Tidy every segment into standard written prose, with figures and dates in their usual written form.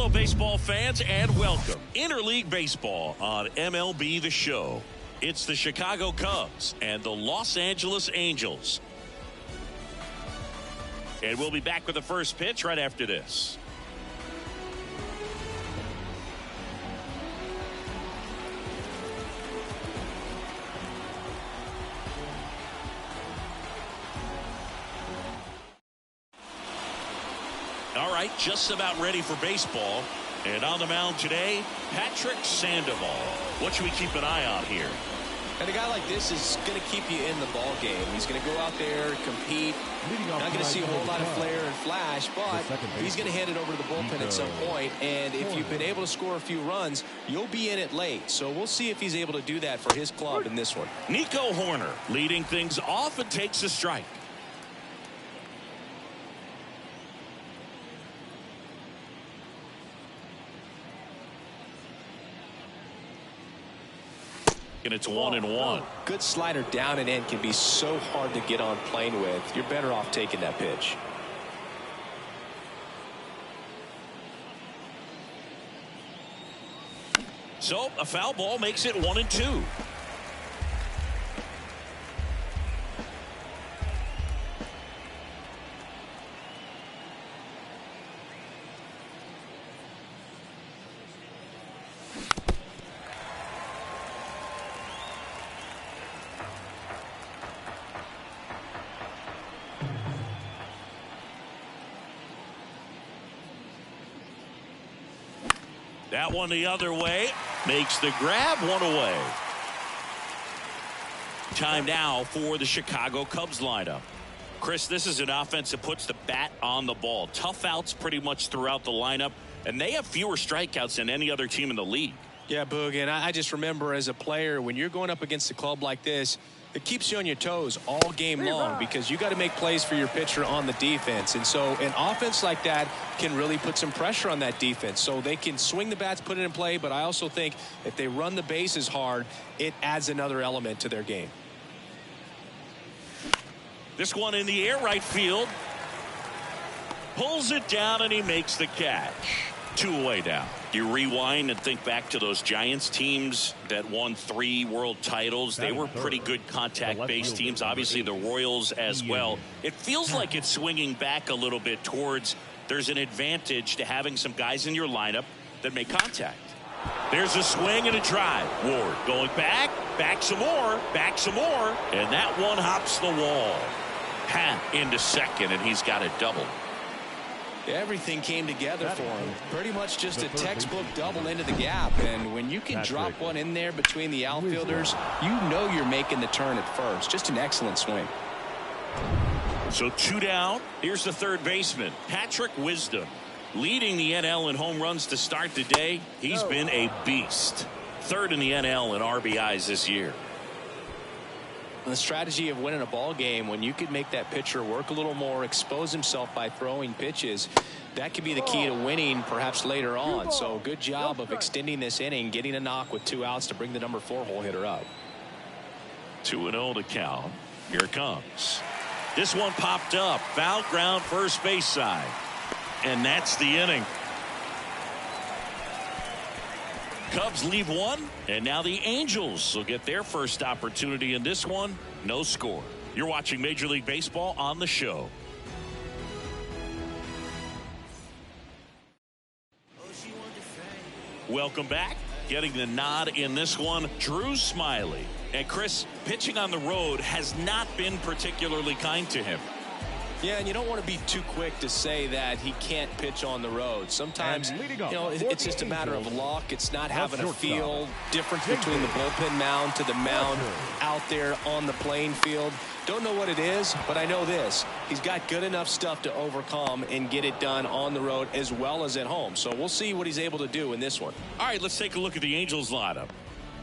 Hello, baseball fans, and welcome. Interleague Baseball on MLB The Show. It's the Chicago Cubs and the Los Angeles Angels. And we'll be back with the first pitch right after this. All right, just about ready for baseball. And on the mound today, Patrick Sandoval. What should we keep an eye on here? And a guy like this is going to keep you in the ball game. He's going to go out there, compete. Not going to see a whole lot of flair and flash, but he's going to hand it over to the bullpen at some point. And if you've been able to score a few runs, you'll be in it late. So we'll see if he's able to do that for his club in this one. Nico Horner leading things off and takes a strike. And it's 1-1. Good slider down and in can be so hard to get on plane with. You're better off taking that pitch. So a foul ball makes it 1-2. That one the other way. Makes the grab, one away. Time now for the Chicago Cubs lineup. Chris, this is an offense that puts the bat on the ball. Tough outs pretty much throughout the lineup, and they have fewer strikeouts than any other team in the league. Yeah, Boog, and I just remember as a player, when you're going up against a club like this, it keeps you on your toes all game long because you got to make plays for your pitcher on the defense. And so an offense like that can really put some pressure on that defense. So they can swing the bats, put it in play, but I also think if they run the bases hard, it adds another element to their game. This one in the air, right field. Pulls it down and he makes the catch. 2 away now. You rewind and think back to those Giants teams that won 3 world titles. They were pretty good contact-based teams. Obviously, the Royals as well. It feels like it's swinging back a little bit towards there's an advantage to having some guys in your lineup that make contact. There's a swing and a drive. Ward going back some more, and that one hops the wall. Into second, and he's got a double. Everything came together for him. Pretty much just a textbook double into the gap. And when you can drop one in there between the outfielders, you know you're making the turn at first. Just an excellent swing. So 2 down. Here's the third baseman, Patrick Wisdom. Leading the NL in home runs to start the day. He's been a beast. Third in the NL in RBIs this year. The strategy of winning a ball game, when you could make that pitcher work a little more, expose himself by throwing pitches, that could be the key to winning perhaps later on. So good job of extending this inning, getting a knock with 2 outs to bring the number 4 hole hitter up. 2-0 to count. Here it comes. This one popped up. Foul ground first base side. And that's the inning. Cubs leave 1, and now the Angels will get their first opportunity in this one. No score. You're watching Major League Baseball on the show. Welcome back. Getting the nod in this one, Drew Smyly. And Chris, pitching on the road has not been particularly kind to him. Yeah, and you don't want to be too quick to say that he can't pitch on the road. Sometimes, it's just a matter of luck. It's not having a feel difference between the bullpen mound to the mound out there on the playing field. Don't know what it is, but I know this. He's got good enough stuff to overcome and get it done on the road as well as at home. So we'll see what he's able to do in this one. All right, let's take a look at the Angels lineup.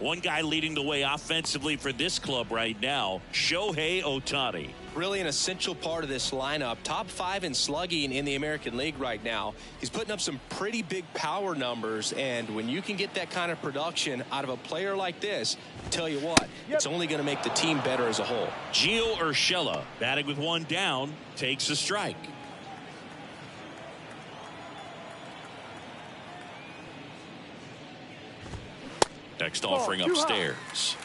One guy leading the way offensively for this club right now, Shohei Ohtani. Really an essential part of this lineup. Top 5 in slugging in the American League right now. He's putting up some pretty big power numbers, and when you can get that kind of production out of a player like this, tell you what, it's only going to make the team better as a whole. Gio Urshela, batting with 1 down, takes a strike. Next offering upstairs.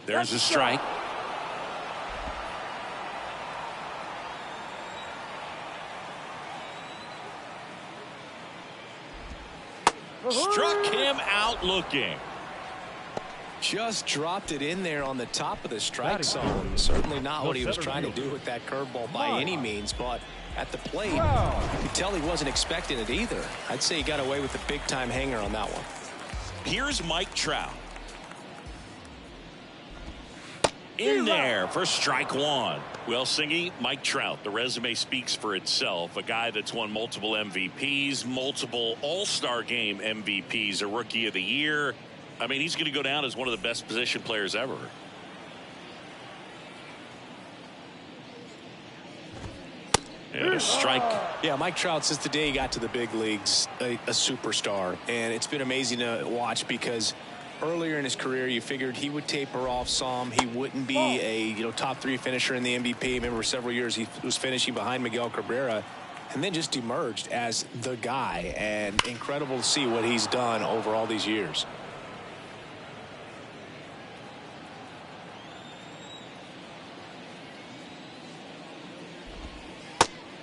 There's a strike. Struck him out looking. Just dropped it in there on the top of the strike zone. Certainly not what he was trying to do with that curveball by any means, but at the plate, you could tell he wasn't expecting it either. I'd say he got away with a big-time hanger on that one. Here's Mike Trout. In there for strike one. Well, Singy, Mike Trout, the resume speaks for itself. A guy that's won multiple MVPs, multiple All-Star Game MVPs, a Rookie of the Year. I mean, he's going to go down as one of the best position players ever. And a strike. Yeah, Mike Trout, since the day he got to the big leagues, a superstar. And it's been amazing to watch because earlier in his career, you figured he would taper off some. He wouldn't be a top 3 finisher in the MVP. Remember, several years he was finishing behind Miguel Cabrera, and then just emerged as the guy. And incredible to see what he's done over all these years.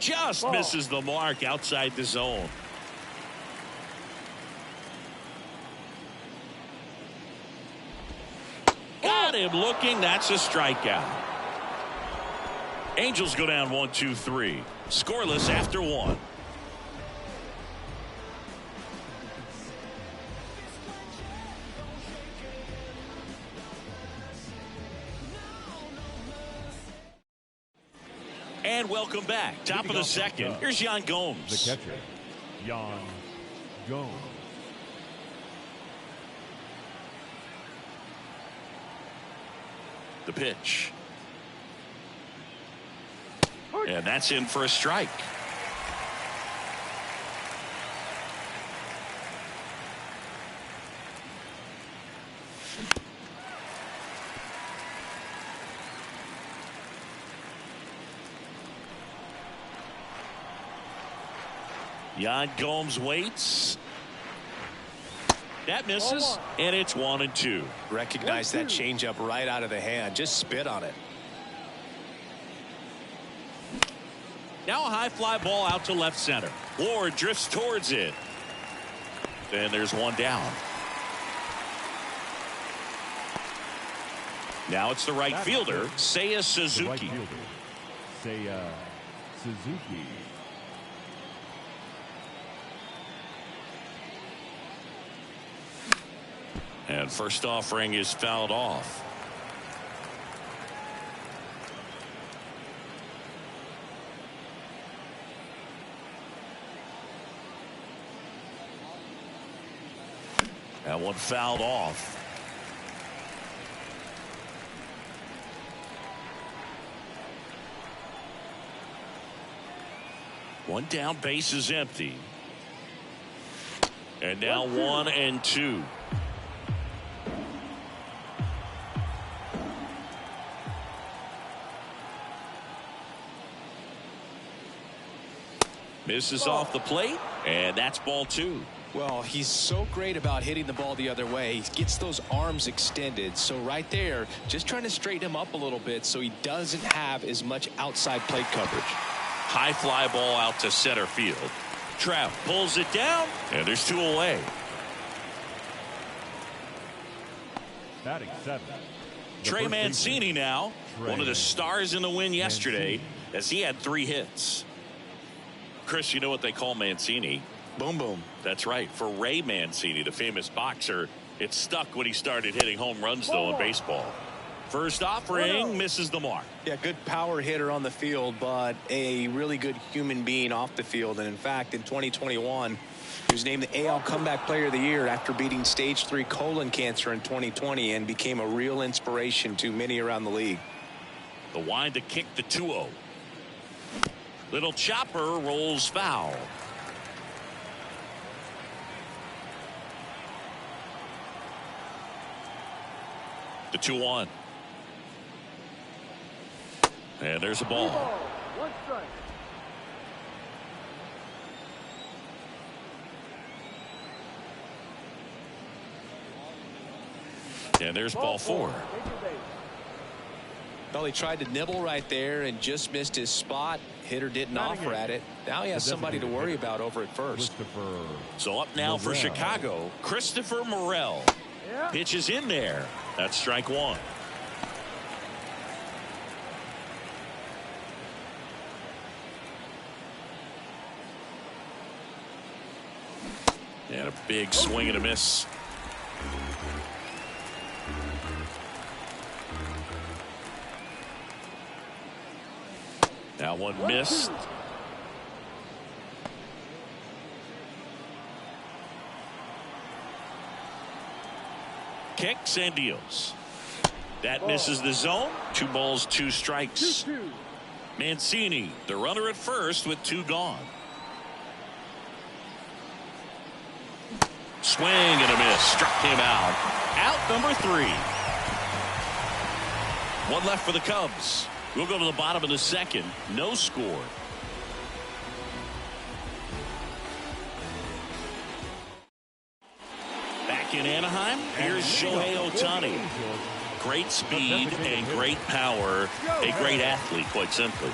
Just misses the mark outside the zone. Got him looking. That's a strikeout. Angels go down 1-2-3. Scoreless after 1. And welcome back. Top of the second. Here's Yan Gomes. The catcher, Yan Gomes. The pitch. And that's in for a strike. Yan Gomes waits. That misses, and it's 1-2. Recognize that changeup right out of the hand. Just spit on it. Now a high fly ball out to left center. Ward drifts towards it. And there's one down. Now it's the right fielder, Seiya Suzuki. The right fielder, Seiya Suzuki. And first offering is fouled off. That one fouled off. One down, base is empty. And now 1-2. Misses off the plate, and that's ball 2. Well, he's so great about hitting the ball the other way. He gets those arms extended. So right there, just trying to straighten him up a little bit so he doesn't have as much outside plate coverage. High fly ball out to center field. Trout pulls it down, and there's 2 away. Batting 7. Trey Mancini now, one of the stars in the win yesterday, as he had 3 hits. Chris, you know what they call Mancini? Boom, boom. That's right. For Ray Mancini, the famous boxer, it stuck when he started hitting home runs, though, in baseball. First offering misses the mark. Yeah, good power hitter on the field, but a really good human being off the field. And in fact, in 2021, he was named the AL Comeback Player of the Year after beating stage 3 colon cancer in 2020 and became a real inspiration to many around the league. The wind to kick the 2-0. Little chopper rolls foul. The 2-1. And there's a ball. And there's ball 4. Well, he tried to nibble right there and just missed his spot. Hitter didn't offer at it. Now he has somebody to worry about over at first. So up now for Chicago, Christopher Morel. Pitches in there. That's strike 1. And a big swing and a miss. That one missed. Kicks and deals. That misses the zone. 2 balls, 2 strikes. Mancini, the runner at first with 2 gone. Swing and a miss. Struck him out. Out number 3. 1 left for the Cubs. We'll go to the bottom of the 2nd. No score. Back in Anaheim, here's Shohei Ohtani. Great speed and great power. A great athlete, quite simply.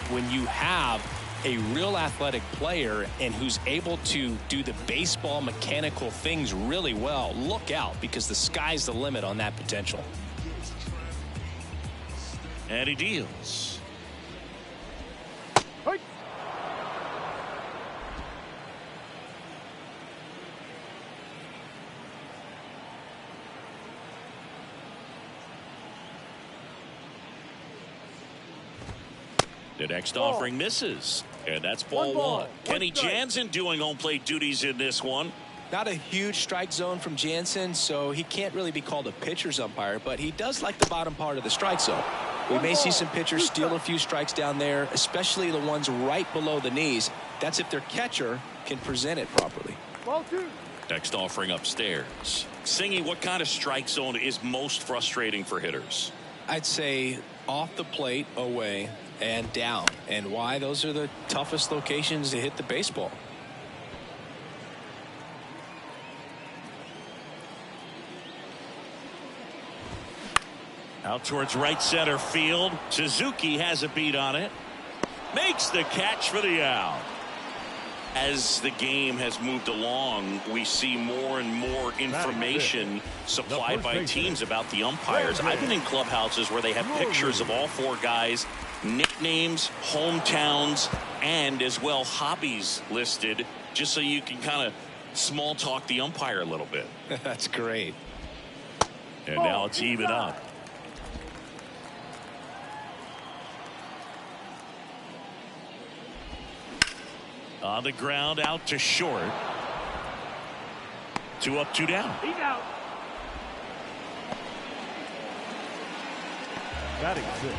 When you have a real athletic player and who's able to do the baseball mechanical things really well, look out, because the sky's the limit on that potential. And he deals. The next offering misses. And that's ball 1. Kenny Jansen doing home plate duties in this one. Not a huge strike zone from Jansen, so he can't really be called a pitcher's umpire, but he does like the bottom part of the strike zone. We may see some pitchers steal a few strikes down there, especially the ones right below the knees. That's if their catcher can present it properly. Ball 2. Next offering upstairs. Singy, what kind of strike zone is most frustrating for hitters? I'd say off the plate, away, and down. And why? Those are the toughest locations to hit the baseball. Out towards right center field. Suzuki has a beat on it. Makes the catch for the out. As the game has moved along, we see more and more information supplied by teams about the umpires. I've been in clubhouses where they have pictures of all 4 guys, nicknames, hometowns, and as well hobbies listed, just so you can kind of small talk the umpire a little bit. That's great. And now it's even up. On the ground, out to short. 2 up, 2 down. He's out. Batting 6.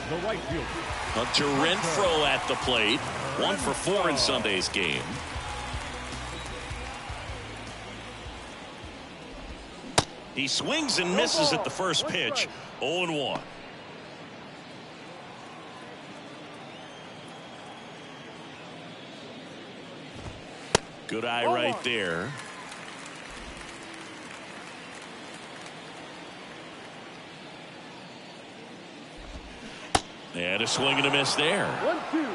The right fielder. Hunter Renfroe at the plate. 1 for 4 in Sunday's game. He swings and misses at the first pitch. 0-1. Good eye right there. And a swing and a miss there. 1-2.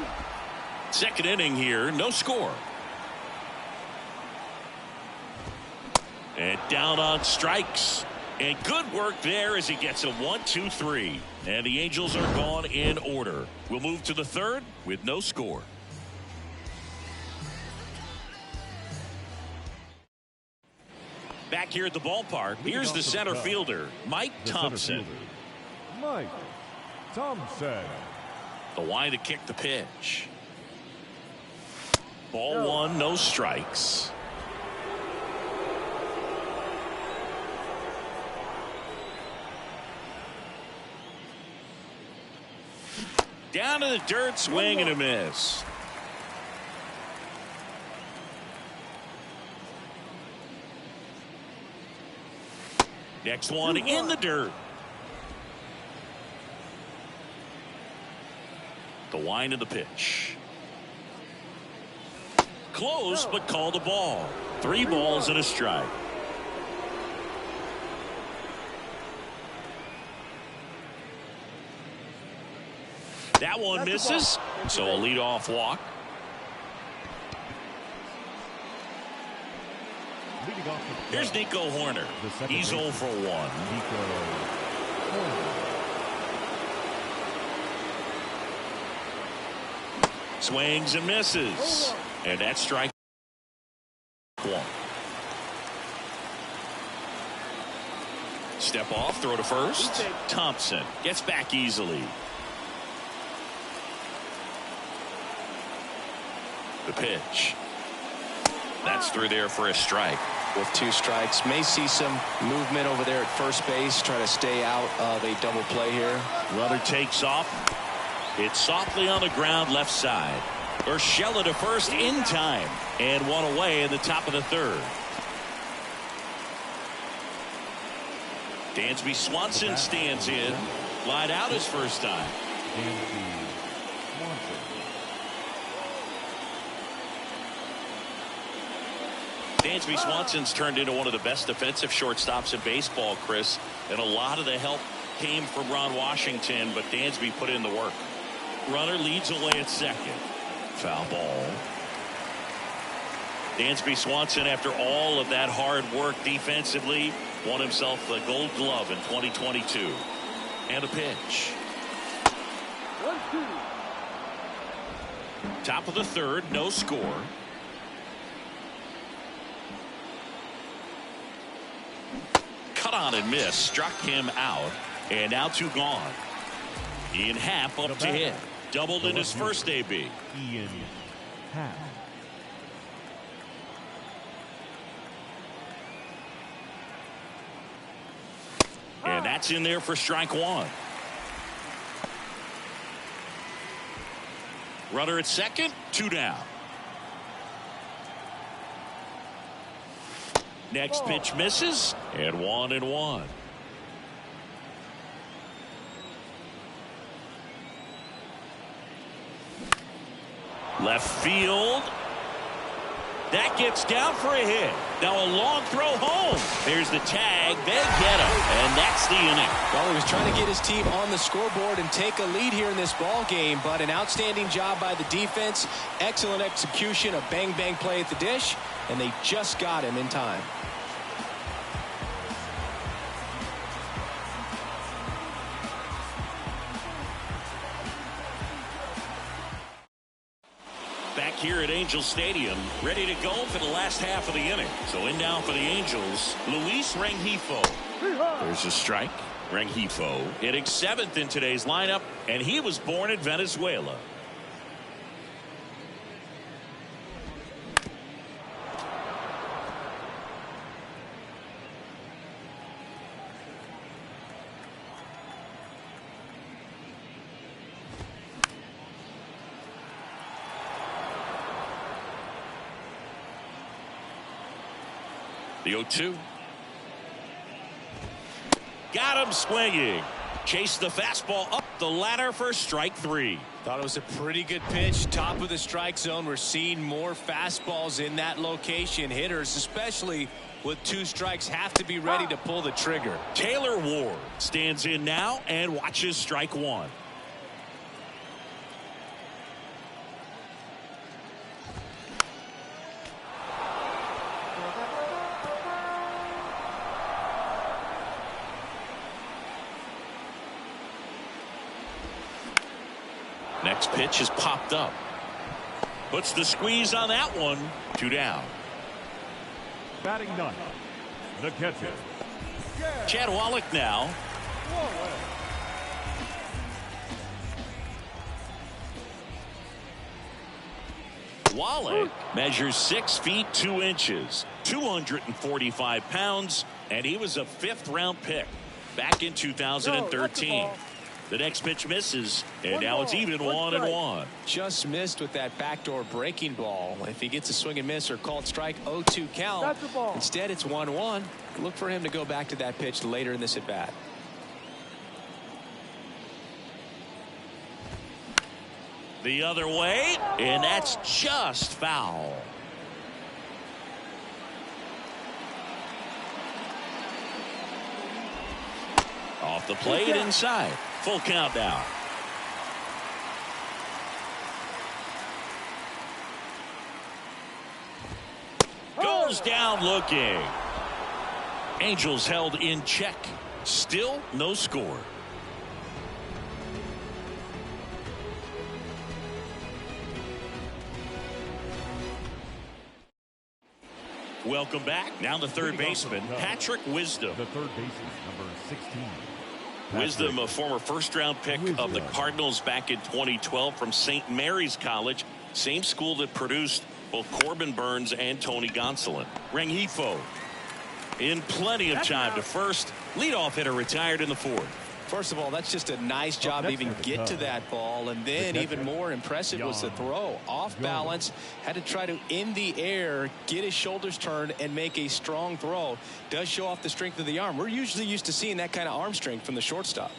Second inning here, no score. And down on strikes. And good work there as he gets a 1-2-3. And the Angels are gone in order. We'll move to the 3rd with no score. Back here at the ballpark, here's the center fielder, Mike Thompson. Mike Thompson. The line to kick the pitch. Ball 1, no strikes. Down to the dirt, swing and a miss. Next one in the dirt. The line of the pitch. Close, but called a ball. 3 balls and a strike. That one misses, so a leadoff walk. Here's Nico Horner. He's 0 for 1. Swings and misses. And that's strike 1. Step off, throw to first. Thompson gets back easily. The pitch. That's through there for a strike. With 2 strikes, may see some movement over there at first base, try to stay out of a double play here. Runner takes off. It's softly on the ground left side. Urshela to first in time, and 1 away in the top of the 3rd. Dansby Swanson stands in. Lied out his first time. Dansby Swanson's turned into one of the best defensive shortstops in baseball, Chris, and a lot of the help came from Ron Washington, but Dansby put in the work. Runner leads away at second. Foul ball. Dansby Swanson, after all of that hard work defensively, won himself the Gold Glove in 2022. And a pitch. 1-2. Top of the 3rd, no score. Cut on and miss, struck him out, and now 2 gone. Ian Happ up to hit. Doubled in his first AB. Ian Happ. And that's in there for strike 1. Runner at second, 2 down. Next pitch misses, and 1-1. Left field. That gets down for a hit. Now a long throw home. There's the tag. They get him, and that's the inning. Well, he was trying to get his team on the scoreboard and take a lead here in this ball game, but an outstanding job by the defense. Excellent execution, a bang-bang play at the dish, and they just got him in time. Back here at Angel Stadium, ready to go for the last half of the inning. So in now for the Angels, Luis Rengifo. There's a strike. Rengifo hitting 7th in today's lineup, and he was born in Venezuela. The 0-2. Got him swinging. Chased the fastball up the ladder for strike 3. Thought it was a pretty good pitch. Top of the strike zone. We're seeing more fastballs in that location. Hitters, especially with 2 strikes, have to be ready to pull the trigger. Taylor Ward stands in now and watches strike 1. Next pitch is popped up. Puts the squeeze on that one. 2 down. Batting 9th, the catcher. Chad Wallach now. Wallach measures 6 feet 2 inches, 245 pounds, and he was a 5th-round pick back in 2013. The next pitch misses, and now it's even 1-1. Just missed with that backdoor breaking ball. If he gets a swing and miss or called strike, 0-2 count. Instead, it's 1-1. Look for him to go back to that pitch later in this at bat. The other way, and that's just foul. Off the plate inside. Full count now. goes down looking. Angels held in check. Still no score. Welcome back. Now the third baseman, Patrick Wisdom. The third baseman, number 16. Wisdom, a former first-round pick of the Cardinals back in 2012 from St. Mary's College, same school that produced both Corbin Burns and Tony Gonsolin. Rengifo in plenty of time to first. Leadoff hitter retired in the fourth. First of all, that's just a nice job to even get to that ball, and then even more impressive was the throw. Off balance, had to try to, in the air, get his shoulders turned and make a strong throw. Does show off the strength of the arm. We're usually used to seeing that kind of arm strength from the shortstop.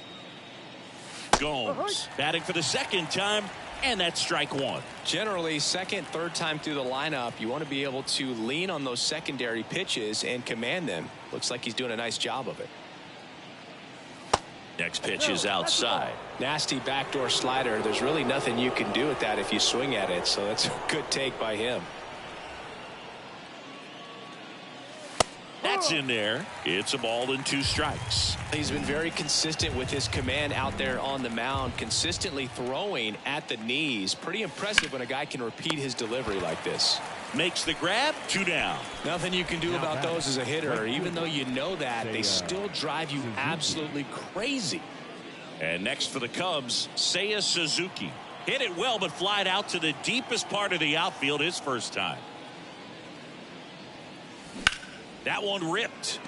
Gomes batting for the second time, and that's strike one. Generally, second, third time through the lineup, you want to be able to lean on those secondary pitches and command them. Looks like he's doing a nice job of it. Next pitch is outside. Nasty backdoor slider. There's really nothing you can do with that if you swing at it, so that's a good take by him. That's in there. It's a ball and 2 strikes. He's been very consistent with his command out there on the mound, consistently throwing at the knees. Pretty impressive when a guy can repeat his delivery like this. Makes the grab, 2 down. Nothing you can do about those as a hitter. Even though you know that, they still drive you absolutely crazy. And next for the Cubs, Seiya Suzuki. Hit it well, but flied out to the deepest part of the outfield his first time. That one ripped.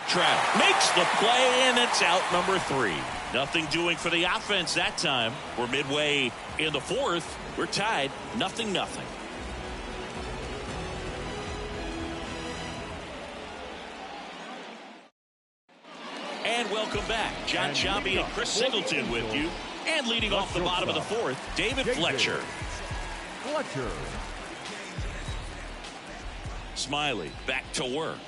Trout makes the play, and it's out number 3. Nothing doing for the offense that time. We're midway in the fourth. We're tied 0-0. And welcome back. John Sciambi and Chris Singleton with you. And leading off the bottom of the fourth, David Fletcher. Smiley back to work.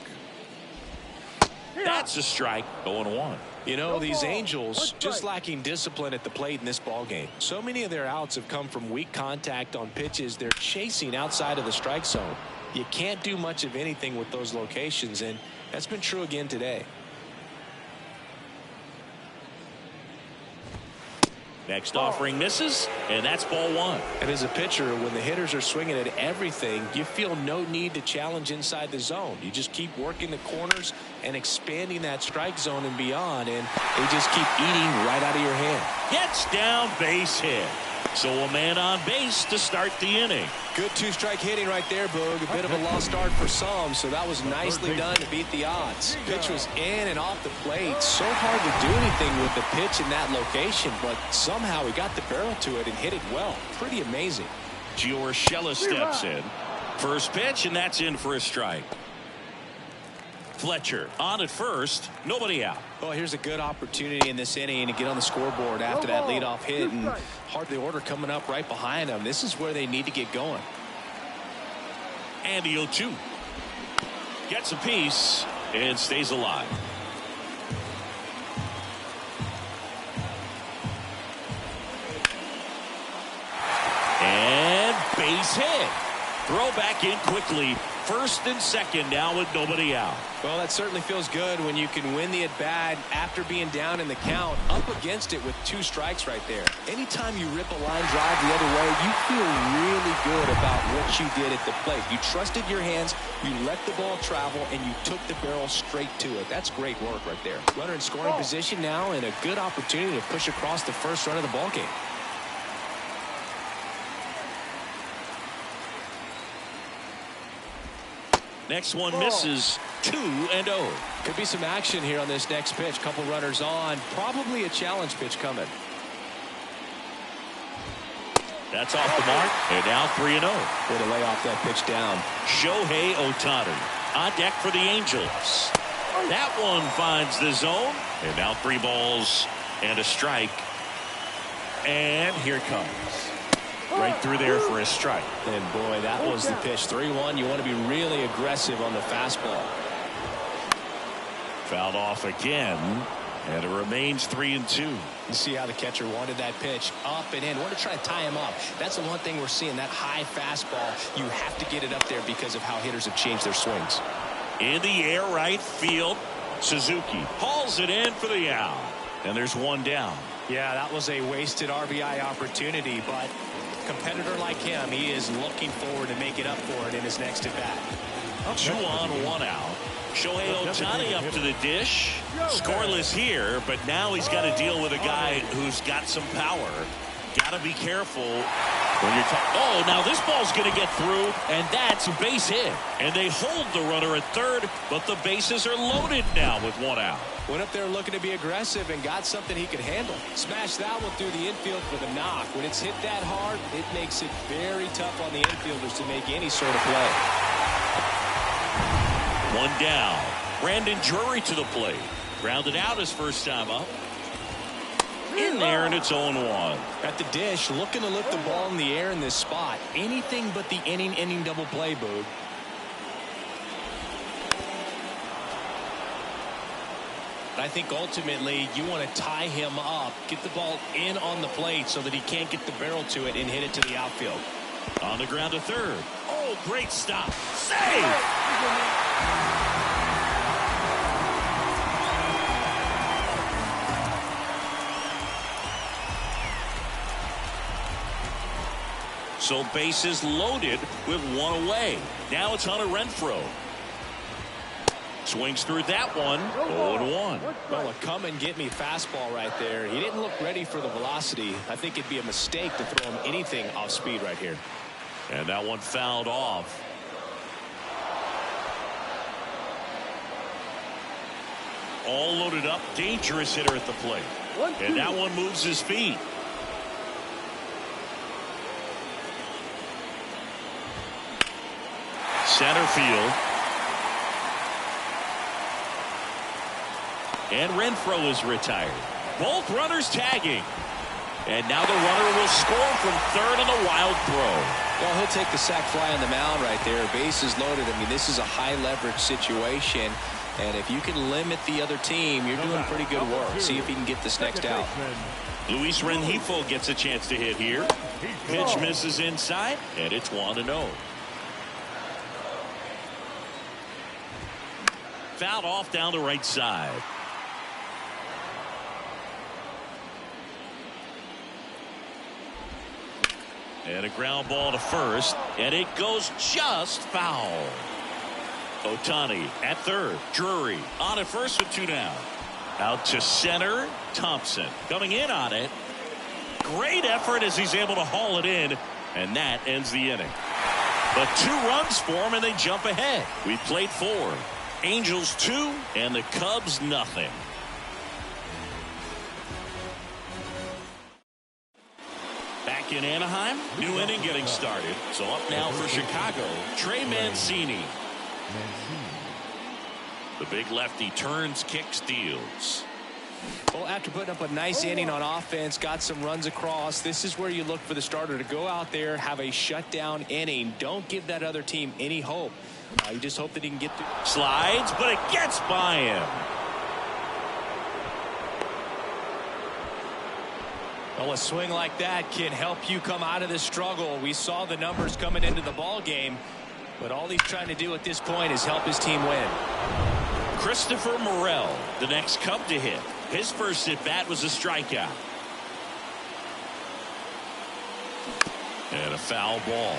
That's a strike, 0-1. You know, these Angels just lacking discipline at the plate in this ball game. So many of their outs have come from weak contact on pitches they're chasing outside of the strike zone. You can't do much of anything with those locations, and that's been true again today. Next offering misses, and that's ball 1. And as a pitcher, when the hitters are swinging at everything, you feel no need to challenge inside the zone. You just keep working the corners and expanding that strike zone and beyond, and they just keep eating right out of your hand. Gets down, base hit. So a man on base to start the inning. Good 2-strike hitting right there, Boog. A bit of a lost start for some, so that was nicely done to beat the odds. Pitch was in and off the plate. So hard to do anything with the pitch in that location, but somehow he got the barrel to it and hit it well. Pretty amazing. Gio Urshela steps in. First pitch, and that's in for a strike. Fletcher on at first, nobody out. Well, here's a good opportunity in this inning to get on the scoreboard after that leadoff hit, and hardly order coming up right behind them. This is where they need to get going. And the 0-2 gets a piece and stays alive. And base hit. Throw back in quickly. First and second now with nobody out. Well, that certainly feels good when you can win the at-bat after being down in the count, up against it with 2 strikes right there. Anytime you rip a line drive the other way, you feel really good about what you did at the plate. You trusted your hands, you let the ball travel, and you took the barrel straight to it. That's great work right there. Runner in scoring position now, and a good opportunity to push across the first run of the ball game. Next one misses. 2-0. Could be some action here on this next pitch. Couple runners on. Probably a challenge pitch coming. That's off the mark. And now 3-0. Way to lay off that pitch down. Shohei Ohtani on deck for the Angels. That one finds the zone. And now 3 balls and a strike. And here it comes. Right through there for a strike. And boy, that was the pitch. 3-1. You want to be really aggressive on the fastball. Fouled off again. And it remains 3-2. You see how the catcher wanted that pitch up and in. Wanted to try to tie him up. That's the one thing we're seeing, that high fastball. You have to get it up there because of how hitters have changed their swings. In the air, right field. Suzuki hauls it in for the out. And there's one down. Yeah, that was a wasted RBI opportunity, but a competitor like him, he is looking forward to make it up for it in his next at-bat. 2 on, 1 out. Shohei Ohtani up to the dish. Scoreless here, but now he's got to deal with a guy who's got some power. Got to be careful when you're talking. Oh, now this ball's going to get through, and that's a base hit. And they hold the runner at third, but the bases are loaded now with 1 out. Went up there looking to be aggressive and got something he could handle. Smashed that one through the infield for the knock. When it's hit that hard, it makes it very tough on the infielders to make any sort of play. 1 down. Brandon Drury to the plate. Grounded out his first time up. In there, and it's 0-1. At the dish, looking to lift the ball in the air in this spot. Anything but the inning double play, Boog. I think ultimately you want to tie him up, get the ball in on the plate so that he can't get the barrel to it and hit it to the outfield. On the ground to third. Oh, great stop. Save! So bases loaded with 1 away. Now it's Hunter Renfroe. Swings through that one. 0-1. Well, a come and get me fastball right there. He didn't look ready for the velocity. I think it'd be a mistake to throw him anything off speed right here. And that one fouled off. All loaded up. Dangerous hitter at the plate. And that one moves his feet. Center field. And Renfroe is retired. Both runners tagging. And now the runner will score from third on the wild throw. Well, he'll take the sac fly on the mound right there. Bases loaded. I mean, this is a high leverage situation. And if you can limit the other team, you're doing pretty good work. See if he can get this next out. Luis Rengifo gets a chance to hit here. Pitch misses inside, and it's 1-0. Fouled off down the right side. And a ground ball to first, and it goes just foul. Ohtani at third. Drury on at first with 2 down. Out to center. Thompson coming in on it. Great effort as he's able to haul it in, and that ends the inning. But 2 runs for him, and they jump ahead. We played 4. Angels 2 and the Cubs nothing. Back in Anaheim, new inning getting started. So up now for Chicago, Trey Mancini. The big lefty turns, kicks, steals. Well, after putting up a nice inning on offense, got some runs across, this is where you look for the starter to go out there, have a shutdown inning. Don't give that other team any hope. You just hope that he can get through. Slides, but it gets by him. Well, a swing like that can help you come out of this struggle. We saw the numbers coming into the ball game, but all he's trying to do at this point is help his team win. Christopher Morel, the next Cub to hit. His first at bat was a strikeout. And a foul ball.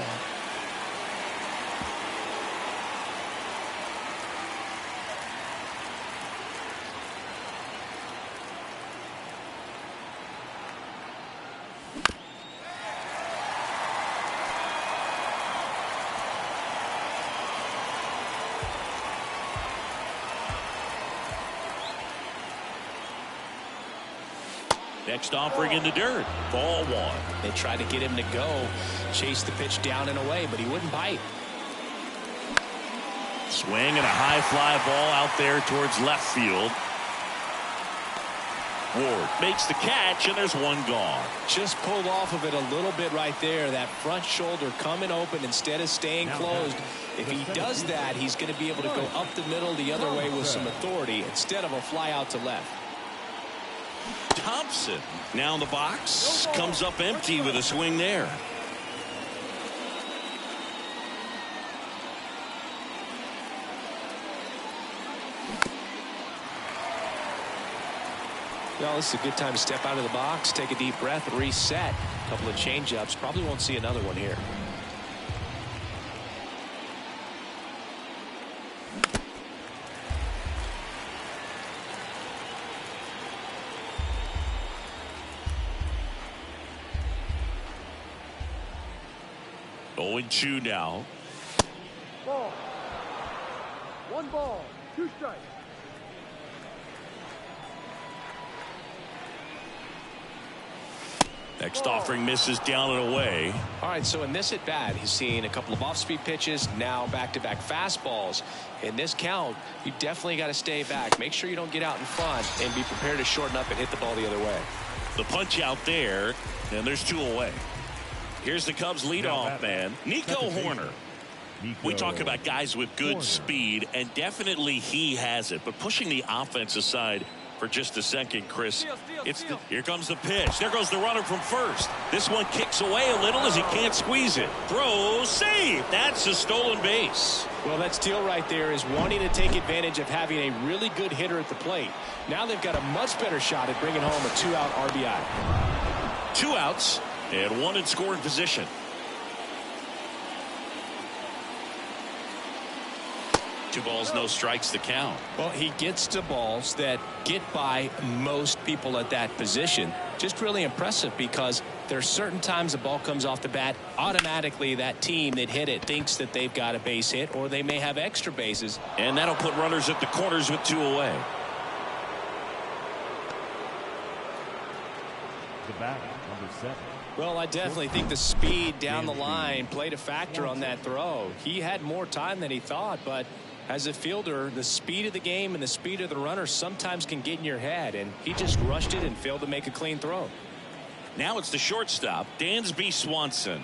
Next offering in the dirt. Ball 1. They tried to get him to go, chase the pitch down and away, but he wouldn't bite. Swing and a high fly ball out there towards left field. Ward makes the catch, and there's one gone. Just pulled off of it a little bit right there. That front shoulder coming open instead of staying closed. If he does that, he's going to be able to go up the middle the other way with some authority instead of a fly out to left. Thompson now in the box, comes up empty with a swing there. Well, this is a good time to step out of the box, take a deep breath, reset. A couple of change-ups. Probably won't see another one here. Oh, and 2 now. Ball. 1 ball, 2 strikes. Next offering misses down and away. All right, so in this at bat, he's seen a couple of off-speed pitches, now back-to-back fastballs. In this count, you definitely got to stay back. Make sure you don't get out in front and be prepared to shorten up and hit the ball the other way. The punch out there, and there's 2 away. Here's the Cubs leadoff man, Nico Horner. We talk about guys with good speed, and definitely he has it. But pushing the offense aside for just a second, Chris, here comes the pitch. There goes the runner from first. This one kicks away a little as he can't squeeze it. Throw, save. That's a stolen base. Well, that steal right there is wanting to take advantage of having a really good hitter at the plate. Now they've got a much better shot at bringing home a 2-out RBI. 2 outs and 1 in scoring position. Two balls, no strikes to count. Well, he gets to balls that get by most people at that position. Just really impressive because there's certain times the ball comes off the bat, automatically that team that hit it thinks that they've got a base hit or they may have extra bases. And that'll put runners at the corners with 2 away. The batter, number 7. Well, I definitely think the speed down the line played a factor on that throw. He had more time than he thought, but as a fielder, the speed of the game and the speed of the runner sometimes can get in your head, and he just rushed it and failed to make a clean throw. Now it's the shortstop, Dansby Swanson.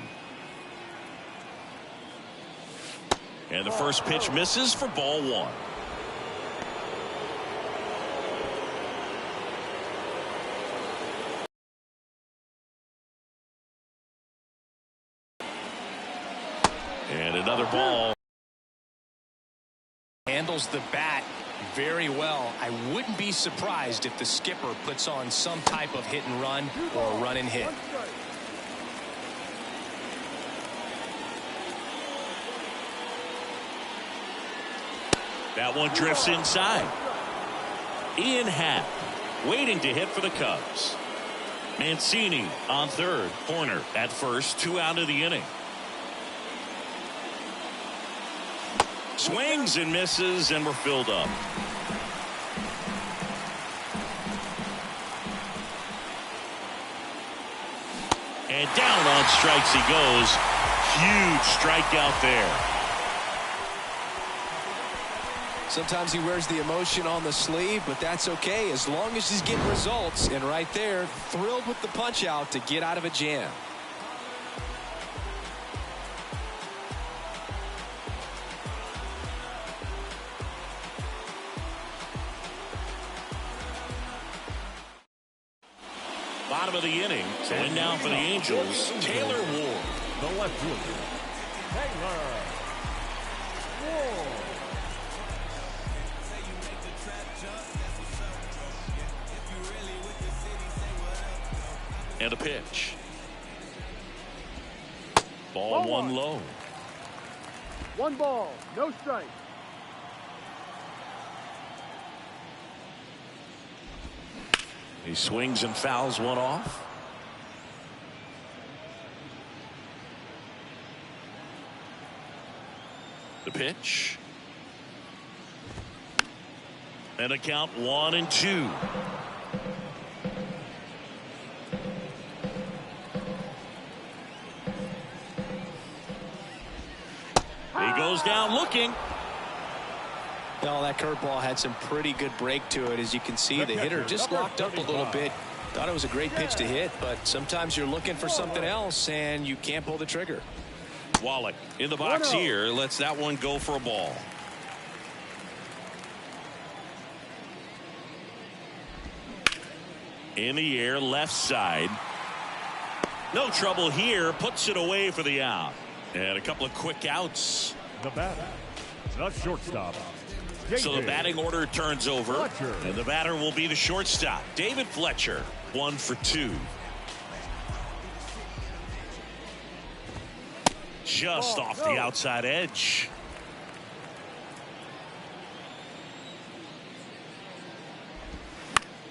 And the first pitch misses for ball 1. And another ball. Handles the bat very well. I wouldn't be surprised if the skipper puts on some type of hit and run or run and hit. That one drifts inside. Ian Happ waiting to hit for the Cubs. Mancini on third. Horner at first. 2 out of the inning. Swings and misses, and we're filled up. And down on strikes he goes. Huge strikeout there. Sometimes he wears the emotion on the sleeve, but that's okay as long as he's getting results. And right there, thrilled with the punch out to get out of a jam. Bottom of the inning. And now for the Angels, Taylor Ward. The left fielder, Taylor Ward. And a pitch. Ball 1 low. 1 ball, no strike. He swings and fouls one off. The pitch. And a count 1-2. He goes down looking. Well, that curveball had some pretty good break to it. As you can see, the hitter just locked up a little bit. Thought it was a great pitch to hit, but sometimes you're looking for something else and you can't pull the trigger. Wallach in the box here. Lets that one go for a ball. In the air, left side. No trouble here. Puts it away for the out. And a couple of quick outs. The batter, the shortstop. So the batting order turns over. Fletcher. And the batter will be the shortstop, David Fletcher. 1 for 2. Just off the outside edge.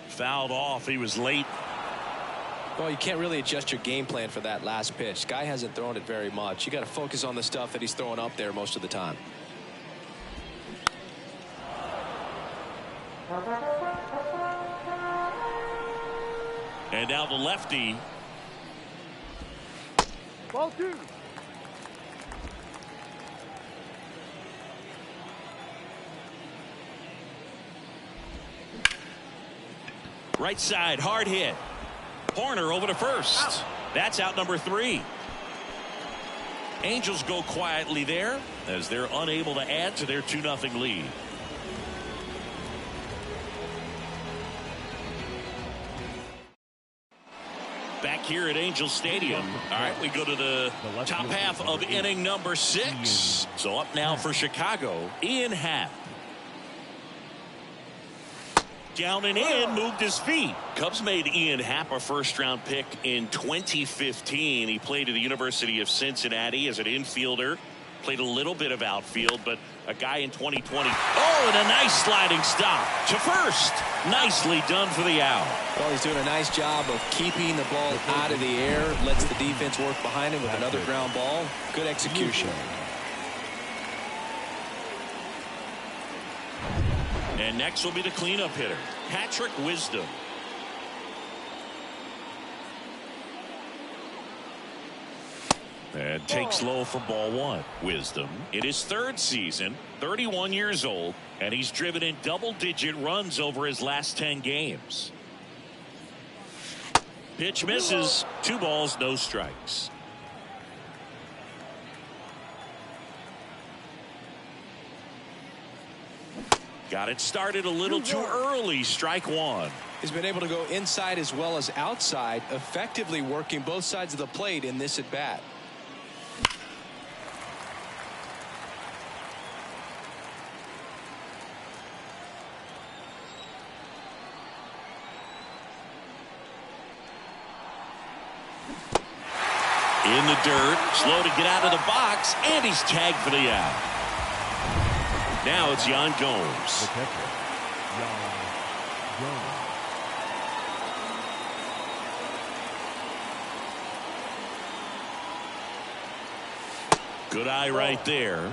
Fouled off. He was late. Well, you can't really adjust your game plan for that last pitch. Guy hasn't thrown it very much. You got to focus on the stuff that he's throwing up there most of the time. And now the lefty. Ball 2. Right side, hard hit. Horner over to first. That's out number 3. Angels go quietly there as they're unable to add to their 2-0 lead. Back here at Angel Stadium. All right, we go to the top half of inning number 6. So up now for Chicago, Ian Happ. Down and in, moved his feet. Cubs made Ian Happ a first-round pick in 2015. He played at the University of Cincinnati as an infielder. Played a little bit of outfield, but a guy in 2020. Oh, and a nice sliding stop to first. Nicely done for the out. Well, he's doing a nice job of keeping the ball out of the air. Lets the defense work behind him with another ground ball. Good execution. And next will be the cleanup hitter, Patrick Wisdom. And takes low for ball 1. Wisdom in his 3rd season, 31 years old, and he's driven in double-digit runs over his last 10 games. Pitch misses. 2 balls, no strikes. Got it started a little too early. Strike 1. He's been able to go inside as well as outside, effectively working both sides of the plate in this at bat. In the dirt, slow to get out of the box, and he's tagged for the out. Now it's Yan Gomes. The catcher, Yan Gomes. Good eye right there.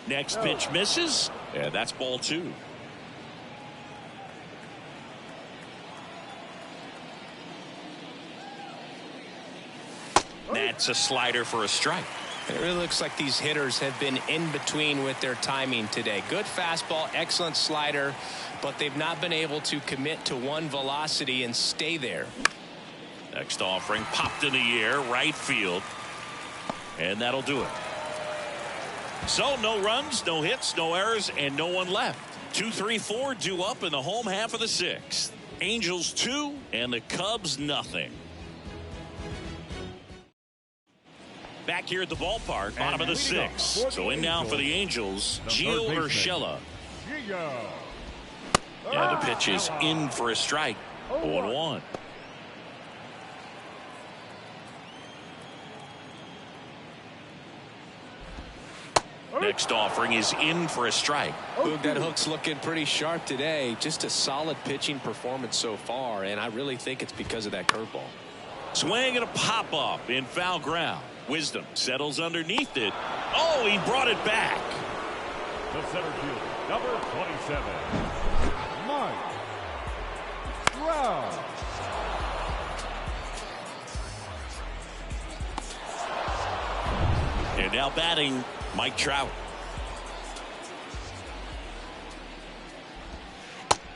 Next pitch misses. Yeah, that's ball 2. That's a slider for a strike. It really looks like these hitters have been in between with their timing today. Good fastball, excellent slider, but they've not been able to commit to one velocity and stay there. Next offering popped in the air, right field. And that'll do it. So no runs, no hits, no errors, and no one left. 2-3-4 due up in the home half of the 6th. Angels 2 and the Cubs nothing. Back here at the ballpark, bottom of the 6th. So in now for the Angels, Gio Urshela. And the pitch is in for a strike. 0-1. Next offering is in for a strike. Boog, that hook's looking pretty sharp today. Just a solid pitching performance so far, and I really think it's because of that curveball. Swing and a pop-up in foul ground. Wisdom settles underneath it. Oh, he brought it back. The center fielder, number 27, Mike Trout. And now batting, Mike Trout.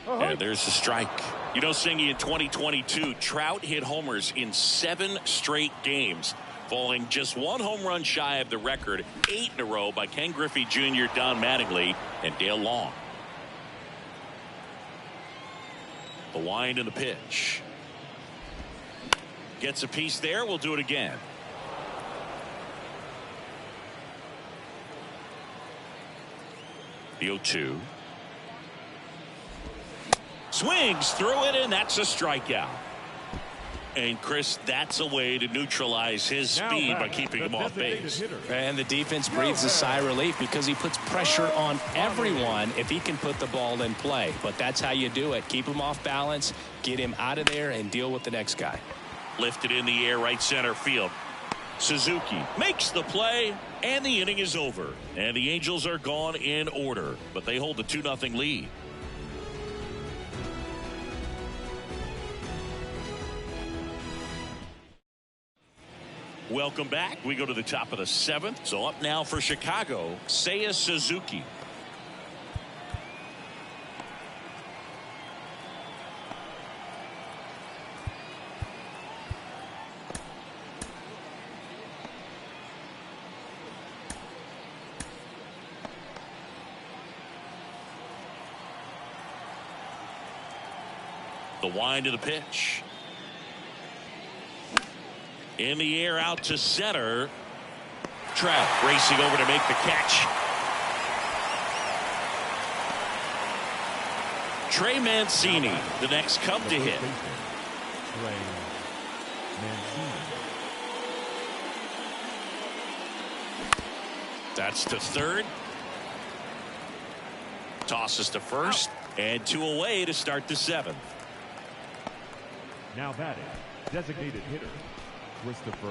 And there's the strike. You know, Singy, in 2022, Trout hit homers in 7 straight games. falling just one home run shy of the record 8 in a row by Ken Griffey Jr., Don Mattingly, and Dale Long. The wind and the pitch. Gets a piece there. We'll do it again. The 0-2. Swings through it, and that's a strikeout. And Chris, that's a way to neutralize his speed by keeping him off base. And the defense breathes a sigh of relief because he puts pressure on everyone if he can put the ball in play. But that's how you do it. Keep him off balance, get him out of there, and deal with the next guy. Lifted in the air, right center field. Suzuki makes the play, and the inning is over. And the Angels are gone in order, but they hold the 2-0 lead. Welcome back. We go to the top of the 7th. So up now for Chicago, Seiya Suzuki. The wind of the pitch. In the air, out to center. Trout racing over to make the catch. Trey Mancini, the next Cub to hit. That's to third. Tosses to first. And 2 away to start the 7th. Now batting, designated hitter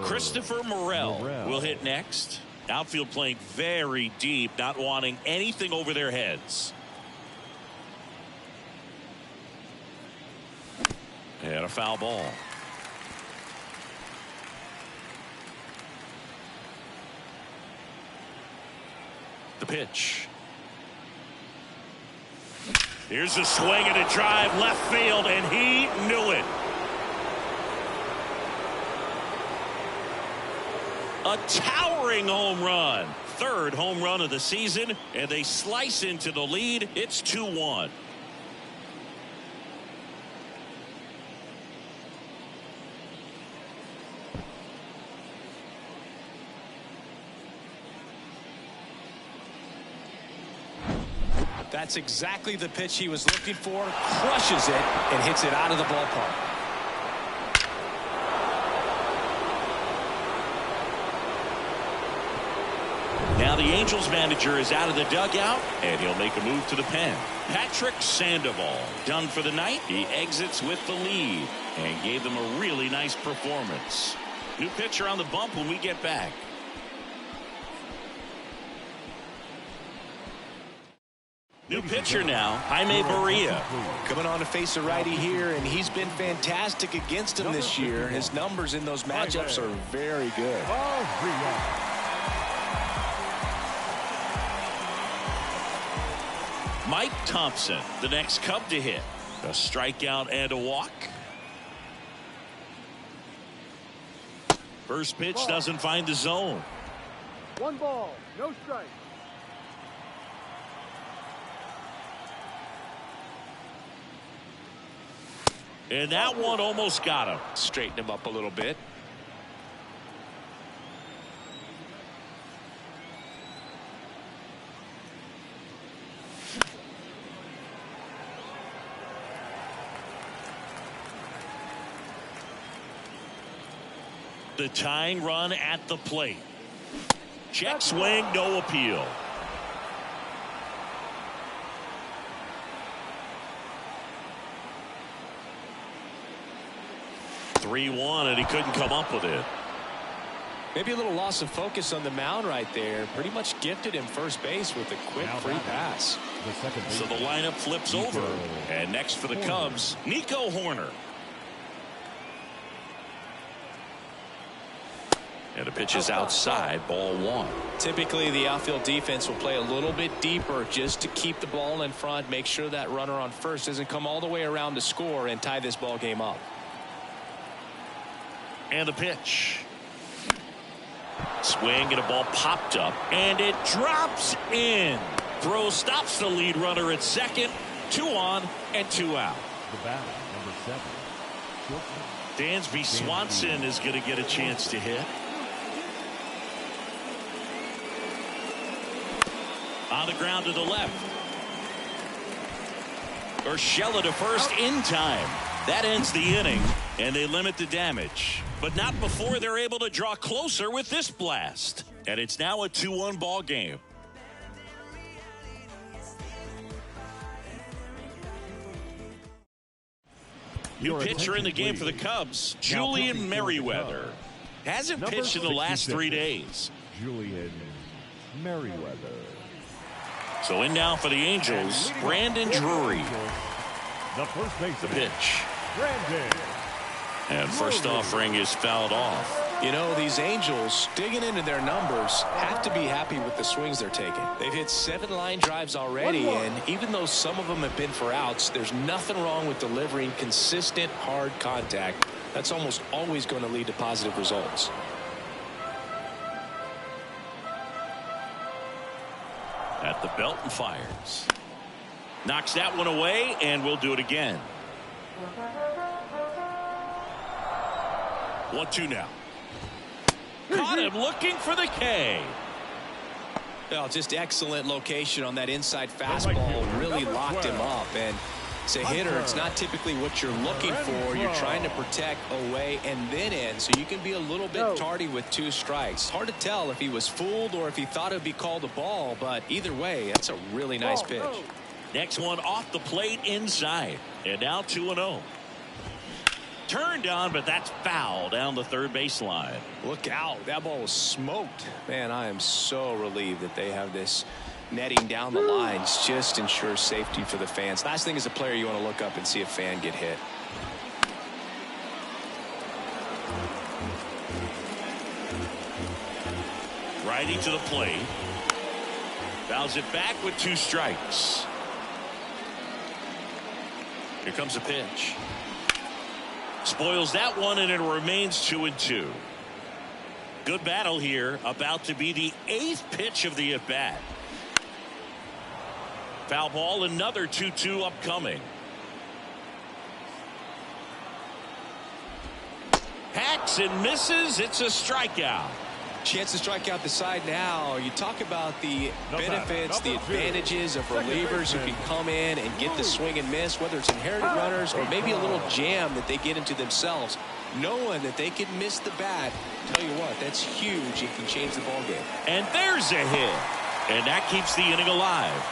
Christopher Morel will hit next. Outfield playing very deep, not wanting anything over their heads. And a foul ball. The pitch. Here's a swing and a drive left field, and he knew it. A towering home run. 3rd home run of the season, and they slice into the lead. It's 2-1. That's exactly the pitch he was looking for. Crushes it and hits it out of the ballpark. Now the Angels manager is out of the dugout, and he'll make a move to the pen. Patrick Sandoval done for the night. He exits with the lead and gave them a really nice performance. New pitcher on the bump when we get back. New pitcher now, Jaime Barria. Coming on to face a righty here, and he's been fantastic against him this year. His numbers in those matchups are very good. Mike Thompson, the next Cub to hit. A strikeout and a walk. First pitch doesn't find the zone. 1 ball, no strike. And that one almost got him. Straighten him up a little bit. The tying run at the plate. Check swing, no appeal. (3-1), and he couldn't come up with it. Maybe a little loss of focus on the mound right there. Pretty much gifted him first base with a quick free pass. So the lineup flips over. And next for the Cubs, Nico Horner. And the pitch is outside, ball 1. Typically, the outfield defense will play a little bit deeper just to keep the ball in front, make sure that runner on first doesn't come all the way around to score and tie this ball game up. And the pitch. Swing and a ball popped up, and it drops in. Throw stops the lead runner at second. 2 on and 2 out. The batter, number 7. Dansby Swanson is going to get a chance to hit. On the ground to the left. Urshela to first in time. That ends the inning, and they limit the damage. But not before they're able to draw closer with this blast. And it's now a 2-1 ball game. New pitcher in the game for the Cubs, Julian Merriweather. Hasn't pitched in the last 3 days. Julian Merriweather. So in now for the Angels, Brandon Drury. The first base. The pitch. Brandon. And first offering is fouled off. You know, these Angels, digging into their numbers, have to be happy with the swings they're taking. They've hit 7 line drives already, and even though some of them have been for outs, there's nothing wrong with delivering consistent, hard contact. That's almost always going to lead to positive results. At the belt and fires. Knocks that one away, and we'll do it again. 1-2 now. Caught him looking for the K. Well, just excellent location on that inside fastball. Really locked him up. And as a hitter, it's not typically what you're looking for. You're trying to protect away and then in, so you can be a little bit tardy with 2 strikes. Hard to tell if he was fooled or if he thought it would be called a ball, but either way, that's a really nice pitch. Next one off the plate inside. And now 2-0. Turned on, but that's foul down the third baseline. Look out. That ball was smoked. Man, I am so relieved that they have this netting down the lines. Just ensures safety for the fans. Last thing as a player, you want to look up and see a fan get hit. Righty to the plate. Fouls it back with 2 strikes. Here comes a pitch. Spoils that one, and it remains 2-2. Good battle here. About to be the 8th pitch of the at-bat. Foul ball, another 2-2 upcoming. Hacks and misses. It's a strikeout. Chance to strike out the side now. You talk about the benefits, the advantages of relievers who can come in and get the swing and miss, whether it's inherited runners or maybe a little jam that they get into themselves. Knowing that they can miss the bat, tell you what, that's huge. It can change the ball game. And there's a hit. And that keeps the inning alive.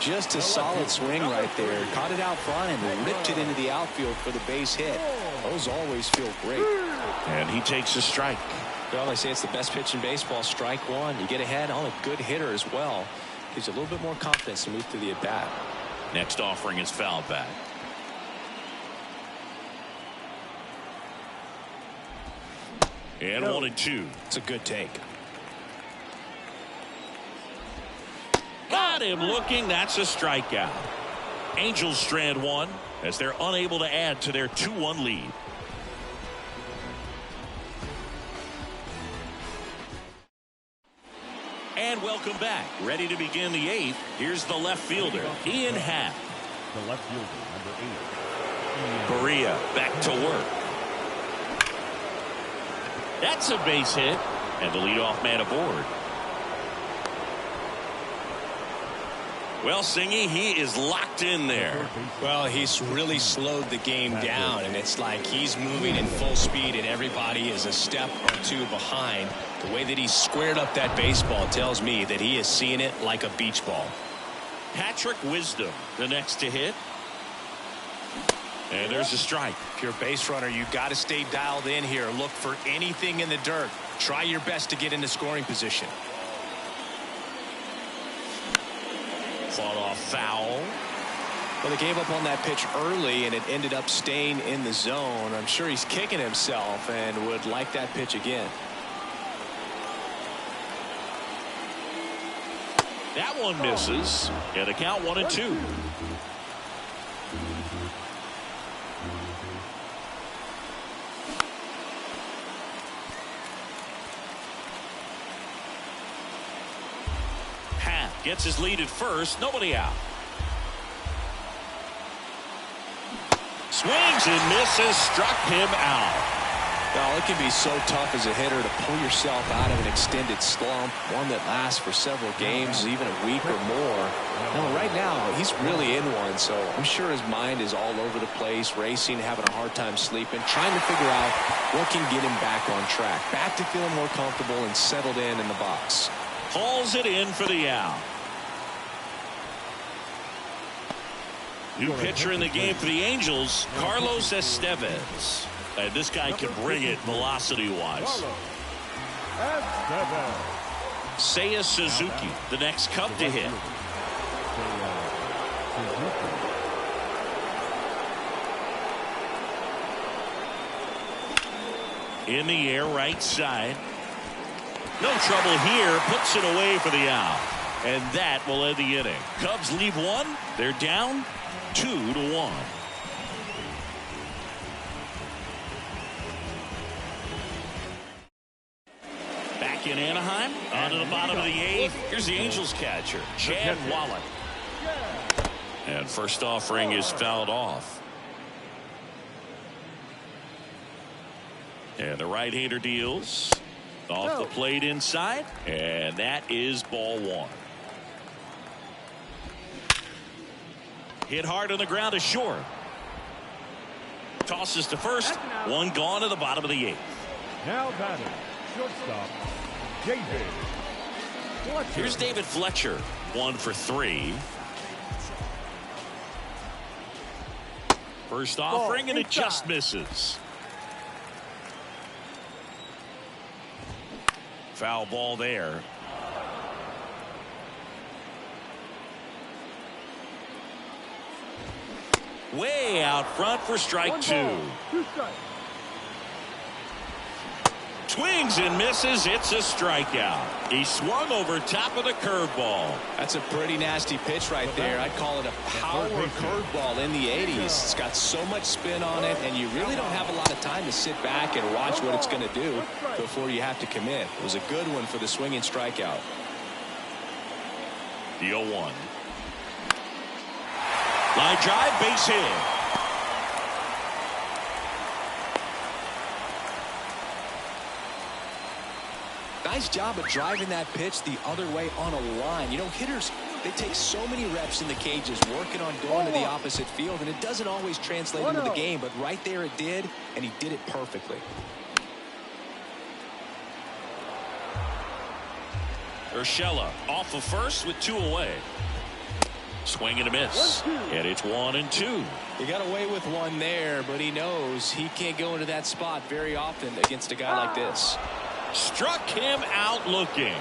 Just a solid swing right there. Caught it out front and ripped it into the outfield for the base hit. Those always feel great. And he takes a strike. Well, they say it's the best pitch in baseball. Strike one. You get ahead on a good hitter as well. Gives you a little bit more confidence to move through the at-bat. Next offering is fouled back. And 1-2. It's a good take. Got him looking. That's a strikeout. Angels strand one as they're unable to add to their 2-1 lead. And welcome back. Ready to begin the 8th. Here's the left fielder, Ian Happ. The left fielder, number 8. Berea back to work. That's a base hit. And the leadoff man aboard. Well, Singy, he is locked in there. Well, he's really slowed the game down, and it's like he's moving in full speed, and everybody is a step or 2 behind. The way that he squared up that baseball tells me that he is seeing it like a beach ball. Patrick Wisdom, the next to hit. And there's a strike. If you're a base runner, you got to stay dialed in here. Look for anything in the dirt. Try your best to get into scoring position. Fought off foul. Well, they gave up on that pitch early, and it ended up staying in the zone. I'm sure he's kicking himself and would like that pitch again. That one misses. And the count 1-2. Gets his lead at first. Nobody out. Swings and misses. Struck him out. Well, it can be so tough as a hitter to pull yourself out of an extended slump, one that lasts for several games, even a week or more. Now, right now, he's really in one, so I'm sure his mind is all over the place, racing, having a hard time sleeping, trying to figure out what can get him back on track, back to feeling more comfortable and settled in the box. Hauls it in for the out. New pitcher in the game for the Angels, Carlos Estevez. And this guy can bring it velocity-wise. Seiya Suzuki, the next Cub to hit. In the air, right side. No trouble here. Puts it away for the out. And that will end the inning. Cubs leave one. They're down 2-1. In Anaheim, on to the bottom of the eighth. Here's the Angels catcher, Chad Wallach. And first offering is fouled off. And the right-hander deals off the plate inside, and that is ball one. Hit hard on the ground to short. Tosses to first. One gone to the bottom of the eighth. Now batting, shortstop. Here's David Fletcher, 1 for 3. First offering, and it just misses. Foul ball there. Way out front for strike 2. Swings and misses. It's a strikeout. He swung over top of the curveball. That's a pretty nasty pitch right there. I'd call it a power curveball in the 80s. It's got so much spin on it, and you really don't have a lot of time to sit back and watch what it's going to do before you have to commit. It was a good one for the swinging strikeout. The 0-1. Line drive, base hit. Nice job of driving that pitch the other way on a line. You know, hitters, they take so many reps in the cages working on going to the opposite field, and it doesn't always translate into the game, but right there it did, and he did it perfectly. Urshela off of first with 2 away. Swing and a miss. And it's 1-2. He got away with one there, but he knows he can't go into that spot very often against a guy like this. Struck him out looking.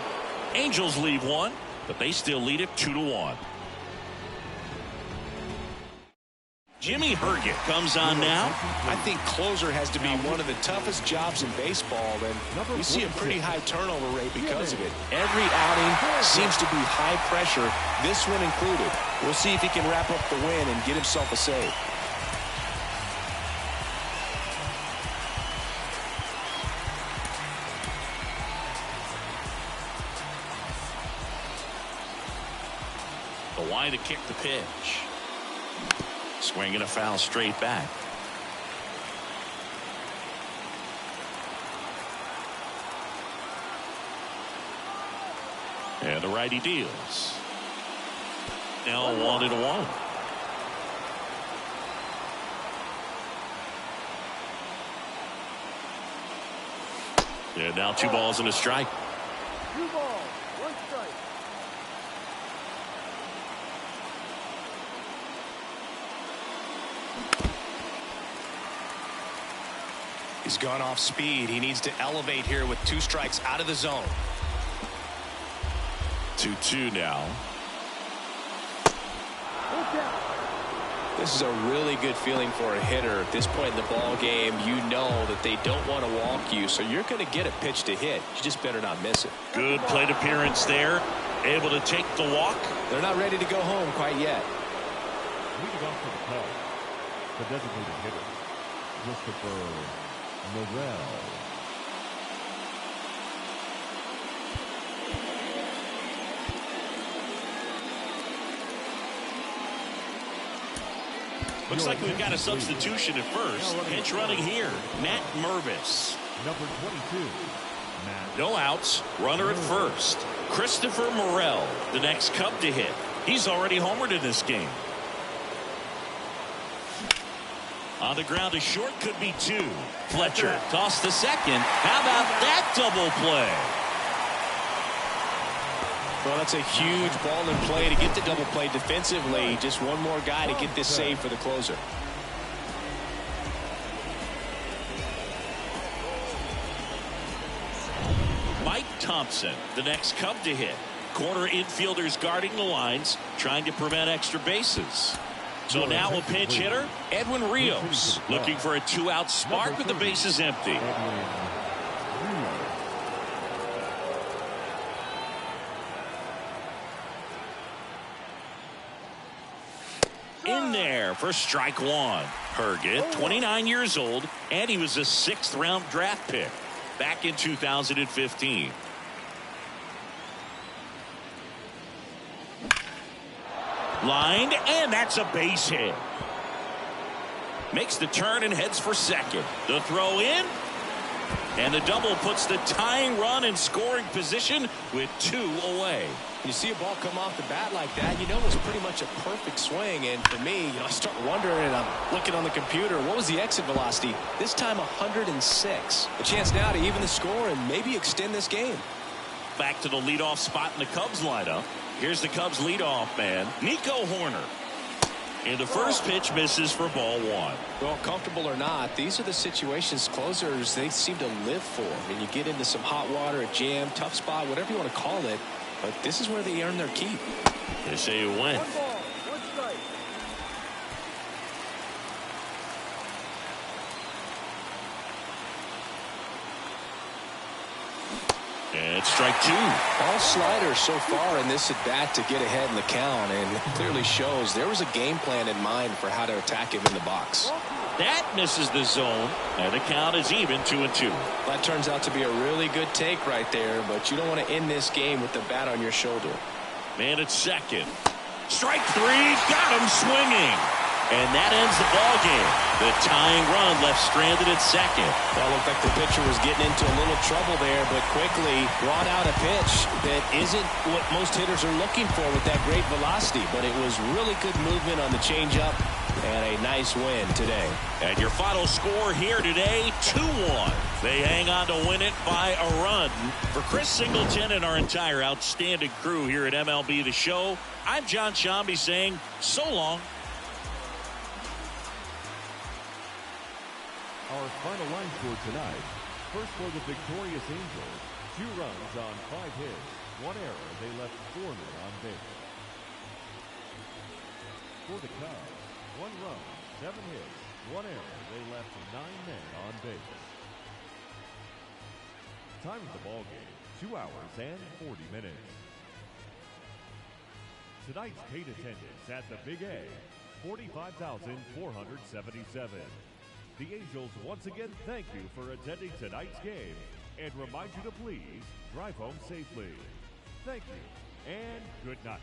Angels leave one, but they still lead it 2-1. Jimmy Herget comes on now. I think closer has to be one of the toughest jobs in baseball, and we see a pretty high turnover rate because of it. Every outing seems to be high pressure, this one included. We'll see if he can wrap up the win and get himself a save. The wide to kick the pitch. Swing and a foul straight back. And the righty deals. Now 1-1. And now 2 balls and a strike. 2 balls, 1 strike. He's gone off speed. He needs to elevate here with 2 strikes out of the zone. 2-2 now. This is a really good feeling for a hitter at this point in the ball game. You know that they don't want to walk you, so you're going to get a pitch to hit. You just better not miss it. Good plate appearance there. Able to take the walk. They're not ready to go home quite yet. Leading off for the Cubs, the designated hitter, Christopher Morel. Looks like we've got a substitution at first. Pinch running here. Matt Mervis. Number 22. No outs. Runner at first. Christopher Morel, the next Cub to hit. He's already homered in this game. On the ground to short, could be two. Fletcher tossed the second. How about that double play? Well, that's a huge ball in play to get the double play defensively. Just one more guy to get this save for the closer. Mike Thompson, the next Cub to hit. Corner infielders guarding the lines, trying to prevent extra bases. So now a pinch hitter, Edwin Rios, looking for a two-out spark with the bases empty. In there for strike one. Herget, 29 years old, and he was a 6th-round draft pick back in 2015. Lined, and that's a base hit. Makes the turn and heads for second. The throw in, and the double puts the tying run in scoring position with 2 away. You see a ball come off the bat like that, you know it was pretty much a perfect swing. And for me, I start wondering, and I'm looking on the computer, what was the exit velocity? This time 106. A chance now to even the score and maybe extend this game. Back to the leadoff spot in the Cubs lineup. Here's the Cubs leadoff man, Nico Horner. And the first pitch misses for ball one. Well, comfortable or not, these are the situations closers they seem to live for. And you get into some hot water, a jam, tough spot, whatever you want to call it. But this is where they earn their keep. They say it went. 1 ball, 1 strike. And strike 2. All sliders so far in this at bat to get ahead in the count, and it clearly shows there was a game plan in mind for how to attack him in the box. That misses the zone, and the count is even 2-2. That turns out to be a really good take right there, but you don't want to end this game with the bat on your shoulder. Man at second. Strike 3, got him swinging. And that ends the ball game. The tying run left stranded at second. Well, it looked like the pitcher was getting into a little trouble there, but quickly brought out a pitch that isn't what most hitters are looking for with that great velocity, but it was really good movement on the changeup and a nice win today. And your final score here today, 2-1. They hang on to win it by a run. For Chris Singleton and our entire outstanding crew here at MLB The Show, I'm John Shambi saying so long. Our final line score tonight. First for the victorious Angels. 2 runs on 5 hits. 1 error. They left 4 men on base. For the Cubs, 1 run, 7 hits. 1 error. They left 9 men on base. Time of the ball game, 2 hours and 40 minutes. Tonight's paid attendance at the Big A, 45,477. The Angels once again thank you for attending tonight's game and remind you to please drive home safely. Thank you and good night.